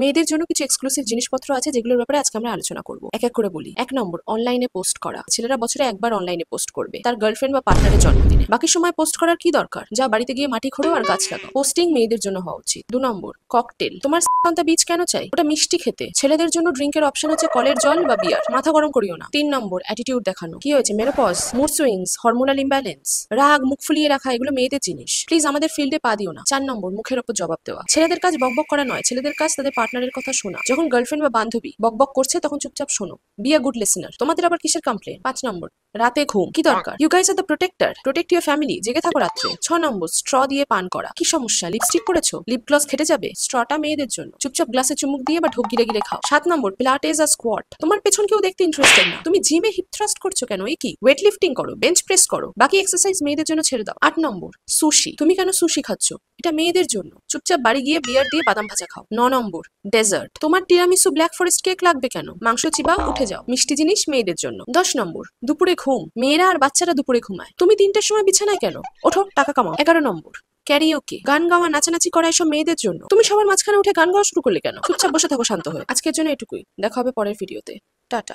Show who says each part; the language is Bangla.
Speaker 1: মেয়েদের জন্য কিছু এক্সক্লুসিভ জিনিসপত্র আছে যেগুলোর ব্যাপারে আজকে আমরা আলোচনা করব। এক এক করে বলি। 1 নম্বর, অনলাইনে পোস্ট করা। ছেলেরা বছরে একবার অনলাইনে পোস্ট করবে, তার গার্লফ্রেন্ড বা পার্টনারের জন্মদিনে। বাকি সময় পোস্ট করার কি দরকার? যা বাড়িতে গিয়ে মাটি খোঁড়ো আর গাছ লাগাও। পোস্টিং মেয়েদের জন্য হওয়া উচিত। 2 নম্বর, ককটেল। তোমার পান্তা বীজ কেন চাই? ওটা মিষ্টি খেতে। ছেলেদের জন্য ড্রিঙ্কের অপশন আছে কলের জল বা বিয়ার। মাথা গরম করিও না। 3 নম্বর, অ্যাটিটিউড দেখানো। কি হয়েছে? Menopause, mood swings, hormonal imbalance, রাগ, মুখ ফুলিয়ে রাখা, এগুলো মেয়েদের জিনিস। প্লিজ আমাদের ফিল্ডে পা দিও না। 4 নম্বর, মুখের ওপর জবাব দেওয়া। ছেলেদের কাজ বকবক করা নয়, ছেলেদের কাজ তাদের পার্টনারের কথা শোনা। যখন গার্লফ্রেন্ড বা বান্ধবী বকবক করছে তখন চুপচাপ শোনো। Be a good listener. তোমাদের আবার কিসের কমপ্লেন? 5 নম্বর, রাতে ঘুম। কি দরকার? You guys are the protector, protect your family. জেগে থাকো রাত্রে। 6 নম্বর, স্ট্র দিয়ে পান করা। কি সমস্যা? লিপস্টিক পরেছো? লিপ গ্লস খেটে যাবে? স্ট্রটা মেয়েদের জন্য। চুপচাপ গ্লাসে চুমুক দিয়ে বা ঢোক গিলে গিলে খাও। 7 নম্বর, পিলাটেস আর স্কোয়াট। তোমার পেছন কেউ দেখতে ইন্টারেস্টেড না, তুমি জিমে হিপ থ্রাস্ট করছো কেন? এই কি? ওয়েট লিফটিং করো, বেঞ্চ প্রেস করো, বাকি এক্সারসাইজ মেয়েদের জন্য ছেড়ে দাও। 8 নম্বর, সুশি। তুমি কেন সুশি খাচ্ছ? এটা মেয়েদের জন্য। চুপচাপ বাড়ি গিয়ে বিয়ার দিয়ে বাদাম ভাজা খাও। 9 নম্বর, ডেজার্ট। তোমার টিরামিসু ব্ল্যাক ফরেস্ট কেক লাগবে কেন? মাংস চিবাও, উঠে যাও। মিষ্টি জিনিস মেয়েদের জন্য। 10 নম্বর, দুপুরে ঘুম। মেয়েরা আর বাচ্চারা দুপুরে ঘুমায়, তুমি 3টের সময় বিছানায় কেন? ওঠো, টাকা কামাও। 11 নম্বর, ক্যারিওকে। গান গাওয়া, নাচানাচি করা, এসব মেয়েদের জন্য। তুমি সবার মাঝখানে উঠে গান গাওয়া শুরু করলে কেন? চুপচাপ বসে থাকো শান্ত হয়ে। আজকের জন্য এটুকুই। দেখা হবে পরের ভিডিওতে। টাটা।